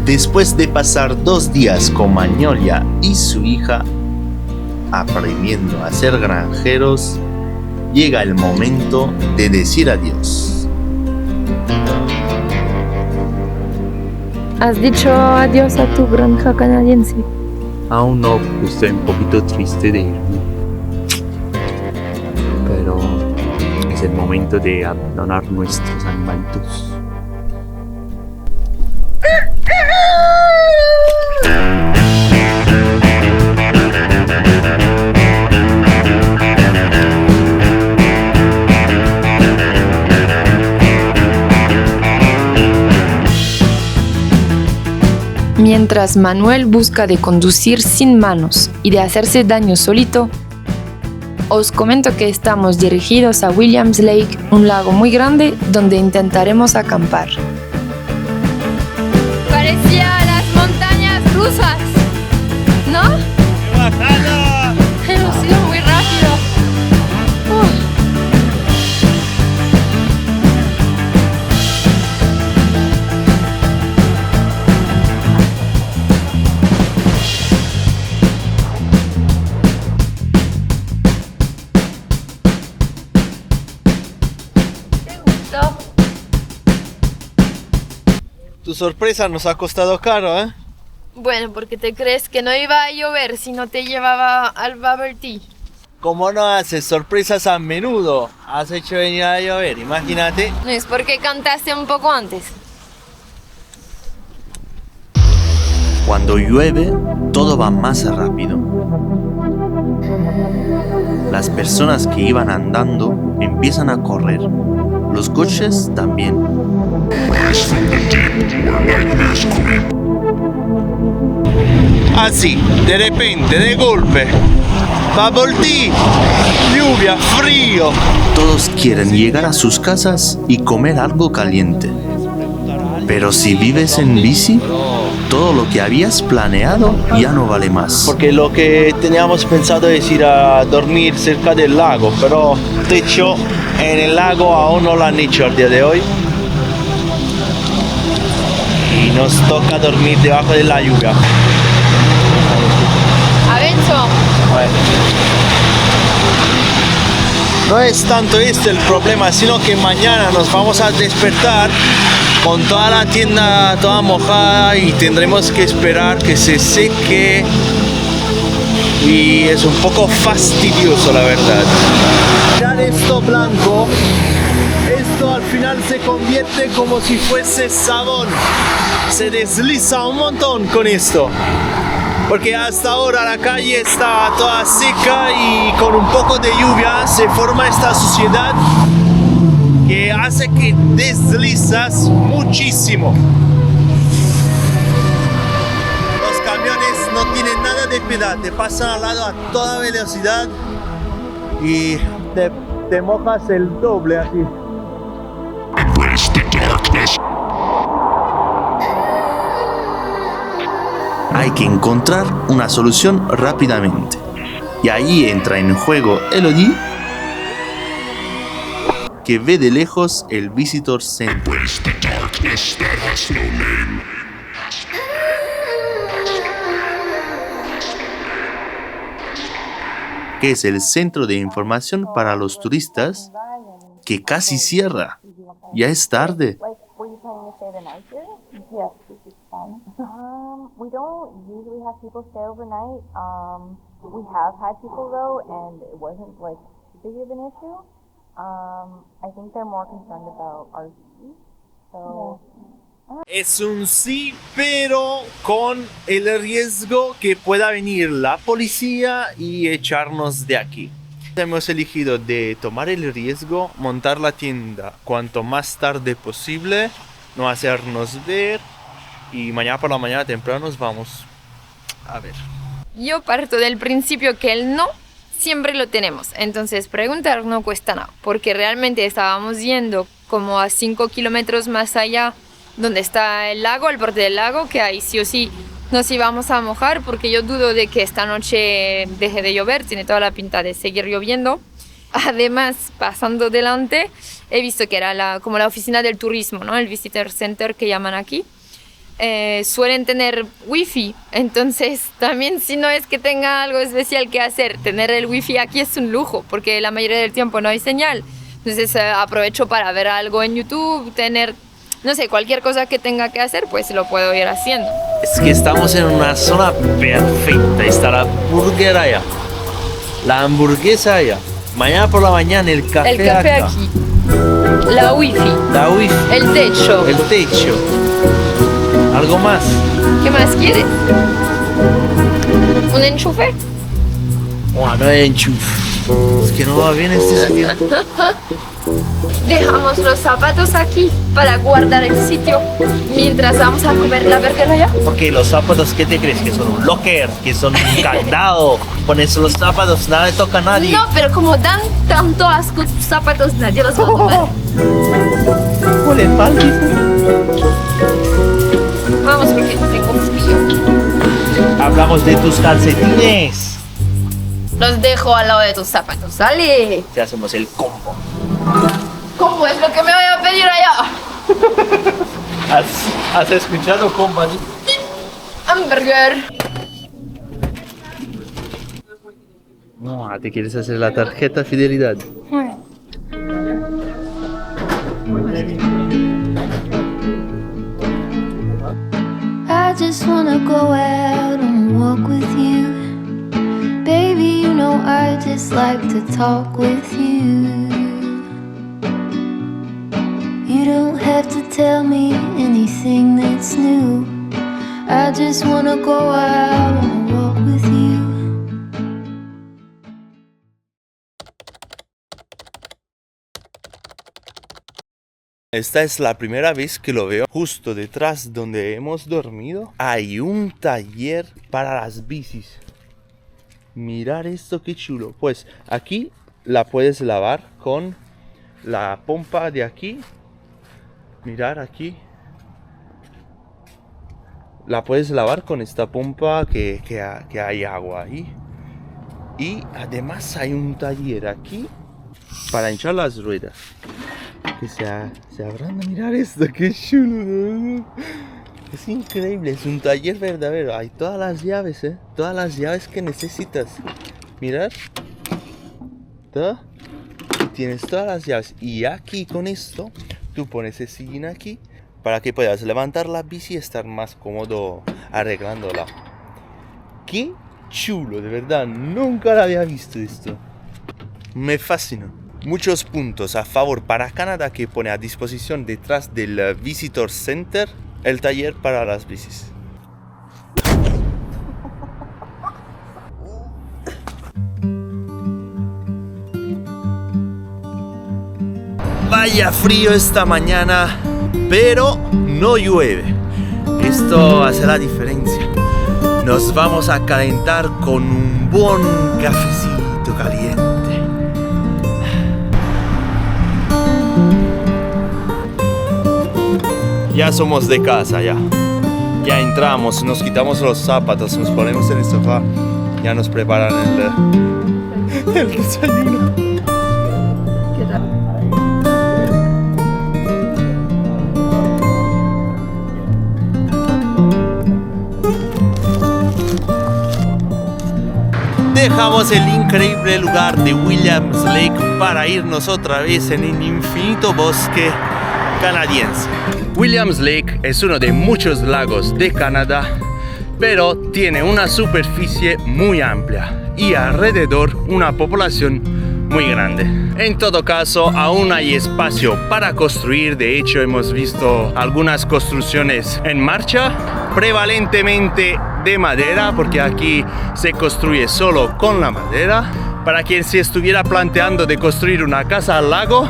Después de pasar 2 días con Magnolia y su hija aprendiendo a ser granjeros, llega el momento de decir adiós. ¿Has dicho adiós a tu granja canadiense? Aún no, estoy un poquito triste de irme. Pero es el momento de abandonar nuestros animalitos. Mientras Manuel busca de conducir sin manos y de hacerse daño solito, os comento que estamos dirigidos a Williams Lake, un lago muy grande donde intentaremos acampar. Parecía las montañas rusas, ¿no? Hemos sido muy rápido. Tu sorpresa nos ha costado caro, ¿eh? Bueno, porque te crees que no iba a llover si no te llevaba al bubble tea. Como no haces sorpresas a menudo, has hecho venir a llover, imagínate. No es porque cantaste un poco antes. Cuando llueve, todo va más rápido. Las personas que iban andando empiezan a correr. Los coches también. Así, de repente, de golpe. Bubble tea, lluvia, frío. Todos quieren llegar a sus casas y comer algo caliente. Pero si vives en bici, todo lo que habías planeado ya no vale más. Porque lo que teníamos pensado es ir a dormir cerca del lago, pero techo en el lago aún no lo han hecho al día de hoy. Y nos toca dormir debajo de la lluvia. Avenzo. Bueno. No es tanto este el problema, sino que mañana nos vamos a despertar con toda la tienda toda mojada y tendremos que esperar que se seque. Y es un poco fastidioso, la verdad. Mirad esto blanco. Esto al final se convierte como si fuese sabón. Se desliza un montón con esto. Porque hasta ahora la calle está toda seca y con un poco de lluvia se forma esta suciedad que hace que deslizas muchísimo. Los camiones no tienen nada de piedad, te pasan al lado a toda velocidad y te mojas el doble así. Hay que encontrar una solución rápidamente. Y ahí entra en juego Elodie, que ve de lejos el Visitor Center. Que es el centro de información para los turistas que casi cierra. Ya es tarde. We don't usually have people stay overnight. We have had people go, and it wasn't like big of an issue. I think they're more concerned about our fees. So. Es un sí, pero con el riesgo que pueda venir la policía y echarnos de aquí. Hemos elegido de tomar el riesgo, montar la tienda cuanto más tarde posible, no hacernos ver. Y mañana por la mañana temprano nos vamos a ver. Yo parto del principio que el no siempre lo tenemos. Entonces preguntar no cuesta nada. Porque realmente estábamos yendo como a 5 kilómetros más allá donde está el lago, el borde del lago, que ahí sí o sí nos íbamos a mojar. Porque yo dudo de que esta noche deje de llover. Tiene toda la pinta de seguir lloviendo. Además, pasando delante, he visto que era como la oficina del turismo, ¿no? El Visitor Center que llaman aquí. Suelen tener wifi, entonces también si no es que tenga algo especial que hacer, tener el wifi aquí es un lujo porque la mayoría del tiempo no hay señal, entonces aprovecho para ver algo en YouTube, tener, no sé, cualquier cosa que tenga que hacer, pues lo puedo ir haciendo. Es que estamos en una zona perfecta, está la burger allá, la hamburguesa allá, mañana por la mañana el café acá. Aquí, la wifi, el techo. ¿Algo más? ¿Qué más quieres? ¿Un enchufe? Oh, no hay enchufe. Es que no va bien este sitio. Dejamos los zapatos aquí para guardar el sitio mientras vamos a comer la burger allá. Porque los zapatos, ¿qué te crees? Que son un locker, que son un candado. Pones los zapatos, nada le toca a nadie. No, pero como dan tanto asco tus zapatos, nadie los va a tomar. Huele mal, Vamos, porque tengo frío. Hablamos de tus calcetines. Los dejo al lado de tus zapatos, ¡sale! Te hacemos el combo. ¿Cómo es lo que me voy a pedir allá? ¿Has escuchado combo así? Hamburger. No, te quieres hacer la tarjeta fidelidad. I just wanna go out and walk with you. Baby, you know I just like to talk with you. You don't have to tell me anything that's new. I just wanna go out and walk with you. Esta es la primera vez que lo veo. Justo detrás donde hemos dormido hay un taller para las bicis. Mirar esto, qué chulo. Pues aquí la puedes lavar con la pompa de aquí. Mirar aquí. La puedes lavar con esta pompa que hay agua ahí. Y además hay un taller aquí para hinchar las ruedas. Que se agranda, mirar esto, qué chulo. Es increíble, es un taller verdadero. Hay todas las llaves, todas las llaves que necesitas. Mirar. ¿Todo? Y tienes todas las llaves. Y aquí con esto, tú pones el sillín aquí para que puedas levantar la bici y estar más cómodo arreglándola. Qué chulo, de verdad. Nunca la había visto esto. Me fascinó. Muchos puntos a favor para Canadá que pone a disposición detrás del Visitor Center el taller para las bicis. Vaya frío esta mañana, pero no llueve. Esto hace la diferencia. Nos vamos a calentar con un buen cafecito caliente. Ya somos de casa, ya entramos, nos quitamos los zapatos, nos ponemos en el sofá, ya nos preparan el desayuno. ¿Qué tal? Dejamos el increíble lugar de Williams Lake para irnos otra vez en el infinito bosque canadiense. Williams Lake es uno de muchos lagos de Canadá, pero tiene una superficie muy amplia y alrededor una población muy grande. En todo caso, aún hay espacio para construir. De hecho, hemos visto algunas construcciones en marcha, prevalentemente de madera, porque aquí se construye solo con la madera. Para quien se estuviera planteando de construir una casa al lago,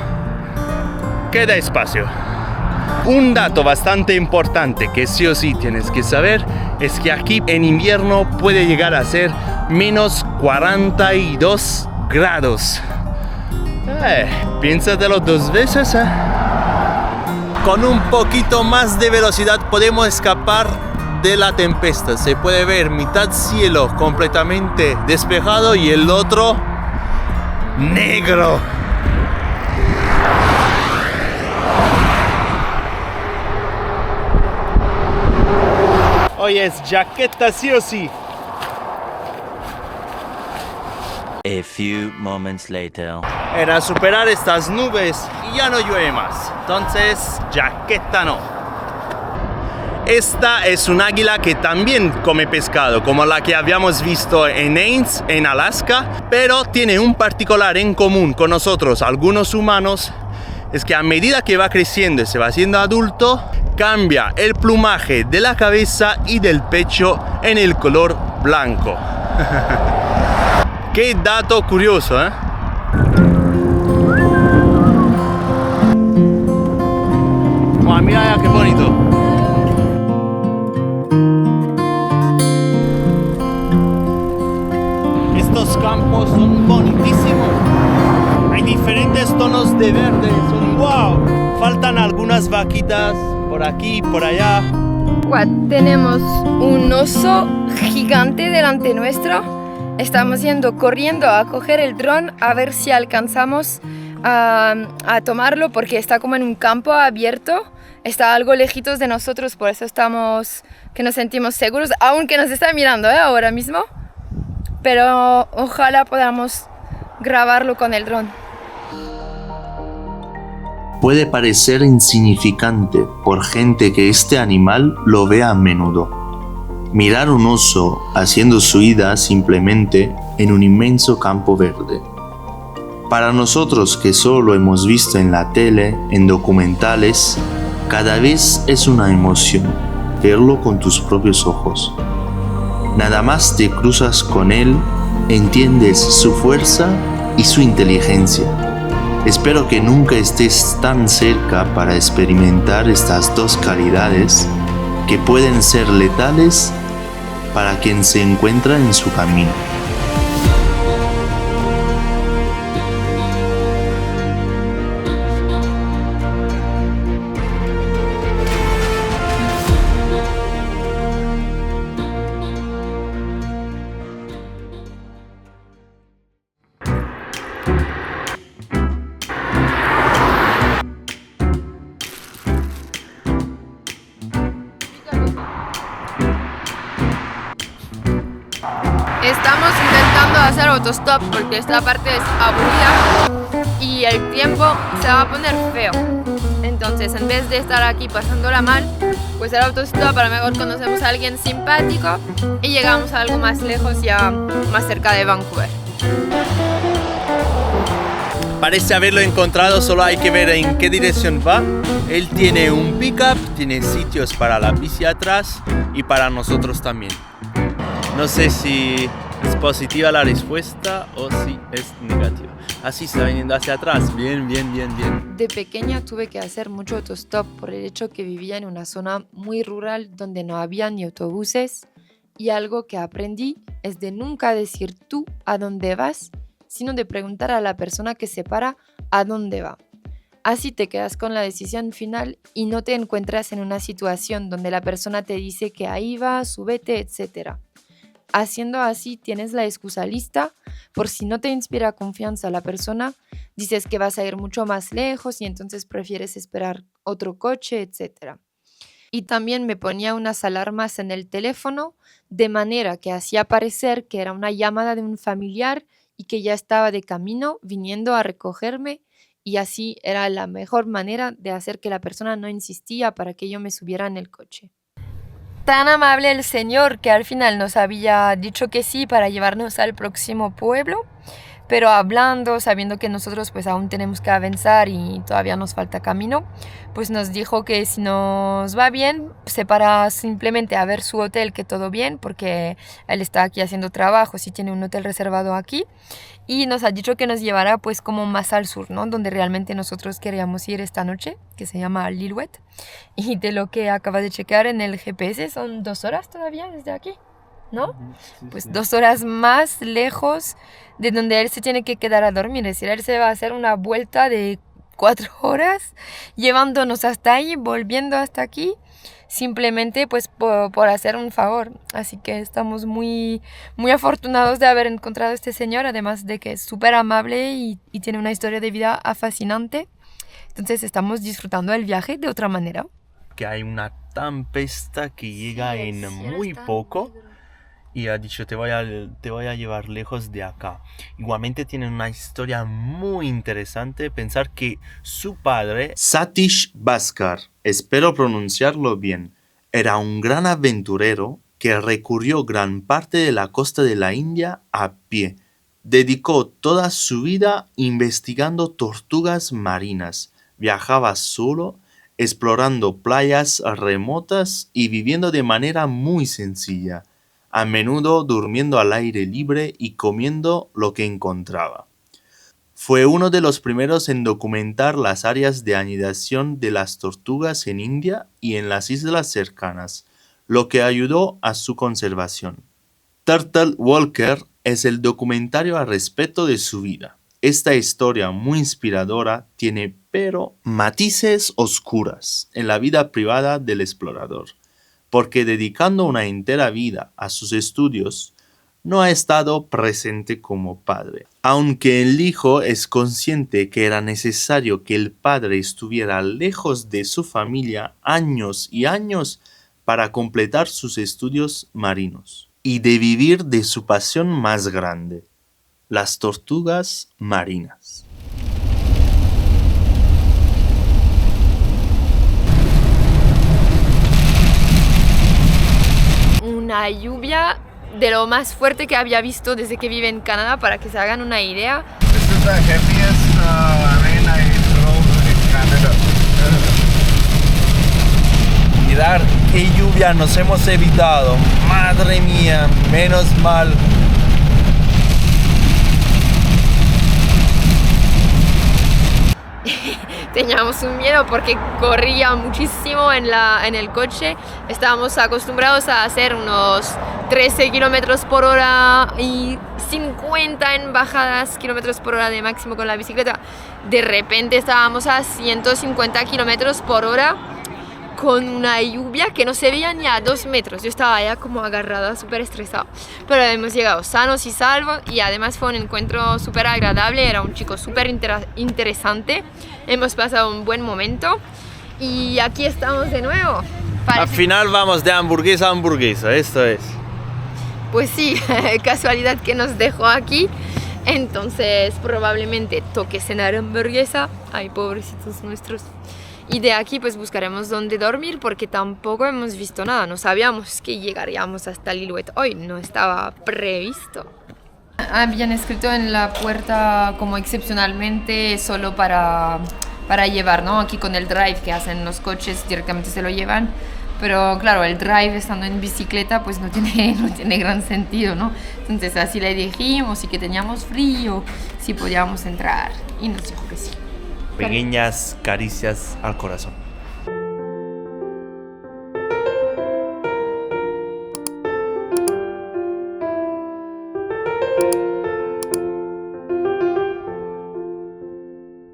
queda espacio. Un dato bastante importante que sí o sí tienes que saber es que aquí en invierno puede llegar a ser menos 42 grados. Piénsatelo dos veces. Con un poquito más de velocidad podemos escapar de la tempestad. Se puede ver mitad cielo completamente despejado y el otro negro. Hoy es jaqueta sí o sí. A few moments later. Era superar estas nubes y ya no llueve más. Entonces, jaqueta no. Esta es un águila que también come pescado, como la que habíamos visto en Haines, en Alaska, pero tiene un particular en común con nosotros, algunos humanos, es que a medida que va creciendo y se va haciendo adulto, cambia el plumaje de la cabeza y del pecho en el color blanco. Qué dato curioso, ¿eh? Wow, mira ya qué bonito. Estos campos son bonitísimos. Hay diferentes tonos de verde, son wow. Faltan algunas vaquitas por aquí, por allá. Tenemos un oso gigante delante nuestro. Estamos yendo corriendo a coger el dron a ver si alcanzamos a tomarlo porque está como en un campo abierto. Está algo lejitos de nosotros, por eso que nos sentimos seguros, aunque nos está mirando ahora mismo. Pero ojalá podamos grabarlo con el dron. Puede parecer insignificante por gente que este animal lo vea a menudo. Mirar un oso haciendo su ida simplemente en un inmenso campo verde. Para nosotros que solo hemos visto en la tele, en documentales, cada vez es una emoción verlo con tus propios ojos. Nada más te cruzas con él, entiendes su fuerza y su inteligencia. Espero que nunca estés tan cerca para experimentar estas dos calidades que pueden ser letales para quien se encuentra en su camino. Estamos intentando hacer autostop porque esta parte es aburrida y el tiempo se va a poner feo. Entonces, en vez de estar aquí pasándola mal, pues el autostop a lo mejor conocemos a alguien simpático y llegamos a algo más lejos, ya más cerca de Vancouver. Parece haberlo encontrado, solo hay que ver en qué dirección va. Él tiene un pickup, tiene sitios para la bici atrás y para nosotros también. No sé si es positiva la respuesta o si es negativa. Así está viniendo hacia atrás. Bien, bien, bien, bien. De pequeña tuve que hacer mucho autostop por el hecho que vivía en una zona muy rural donde no había ni autobuses. Y algo que aprendí es de nunca decir tú a dónde vas, sino de preguntar a la persona que se para a dónde va. Así te quedas con la decisión final y no te encuentras en una situación donde la persona te dice que ahí va, súbete, etc. Haciendo así tienes la excusa lista por si no te inspira confianza la persona, dices que vas a ir mucho más lejos y entonces prefieres esperar otro coche, etc. Y también me ponía unas alarmas en el teléfono de manera que hacía parecer que era una llamada de un familiar y que ya estaba de camino viniendo a recogerme, y así era la mejor manera de hacer que la persona no insistía para que yo me subiera en el coche. Tan amable el señor que al final nos había dicho que sí para llevarnos al próximo pueblo, pero hablando, sabiendo que nosotros pues aún tenemos que avanzar y todavía nos falta camino, pues nos dijo que si nos va bien se para simplemente a ver su hotel, que todo bien, porque él está aquí haciendo trabajos y tiene un hotel reservado aquí, y nos ha dicho que nos llevará pues como más al sur, ¿no? Donde realmente nosotros queríamos ir esta noche, que se llama Lillooet, y de lo que acaba de checar en el GPS son 2 horas todavía desde aquí, ¿no? Pues 2 horas más lejos de donde él se tiene que quedar a dormir. Es decir, él se va a hacer una vuelta de 4 horas llevándonos hasta ahí, volviendo hasta aquí, simplemente pues por hacer un favor. Así que estamos muy, muy afortunados de haber encontrado a este señor, además de que es súper amable y tiene una historia de vida fascinante. Entonces estamos disfrutando el viaje de otra manera. que hay una tempestad que llega Sí, el en cielo muy está poco. negro. Y ha dicho, te voy a llevar lejos de acá. Igualmente tiene una historia muy interesante. Pensar que su padre, Satish Bhaskar, espero pronunciarlo bien, era un gran aventurero que recorrió gran parte de la costa de la India a pie. Dedicó toda su vida investigando tortugas marinas. Viajaba solo, explorando playas remotas y viviendo de manera muy sencilla, a menudo durmiendo al aire libre y comiendo lo que encontraba. Fue uno de los primeros en documentar las áreas de anidación de las tortugas en India y en las islas cercanas, lo que ayudó a su conservación. Turtle Walker es el documentario al respecto de su vida. Esta historia muy inspiradora tiene, pero, matices oscuras en la vida privada del explorador, porque dedicando una entera vida a sus estudios, no ha estado presente como padre. Aunque el hijo es consciente que era necesario que el padre estuviera lejos de su familia años y años para completar sus estudios marinos y de vivir de su pasión más grande, las tortugas marinas. Una lluvia de lo más fuerte que había visto desde que vive en Canadá, para que se hagan una idea. This is the heaviest rain I drove in Canada. mirar qué lluvia nos hemos evitado. Madre mía, menos mal. Teníamos un miedo porque corría muchísimo en el coche. Estábamos acostumbrados a hacer unos 13 kilómetros por hora y 50 en bajadas kilómetros por hora de máximo con la bicicleta. De repente estábamos a 150 kilómetros por hora con una lluvia que no se veía ni a 2 metros. Yo estaba ya como agarrada, súper estresada. Pero hemos llegado sanos y salvos y además fue un encuentro súper agradable. Era un chico súper interesante. Hemos pasado un buen momento y aquí estamos de nuevo. Al final vamos de hamburguesa a hamburguesa, esto es. Pues sí, casualidad que nos dejó aquí. Entonces probablemente toque cenar hamburguesa. Ay, pobrecitos nuestros. Y de aquí pues buscaremos dónde dormir porque tampoco hemos visto nada. No sabíamos que llegaríamos hasta Lillooet hoy, no estaba previsto. Habían escrito en la puerta como excepcionalmente solo para llevar, ¿no? Aquí con el drive que hacen los coches directamente se lo llevan. Pero claro, el drive estando en bicicleta pues no tiene gran sentido, ¿no? Entonces así le dijimos y que teníamos frío, si podíamos entrar y nos dijo que sí. Pequeñas caricias al corazón.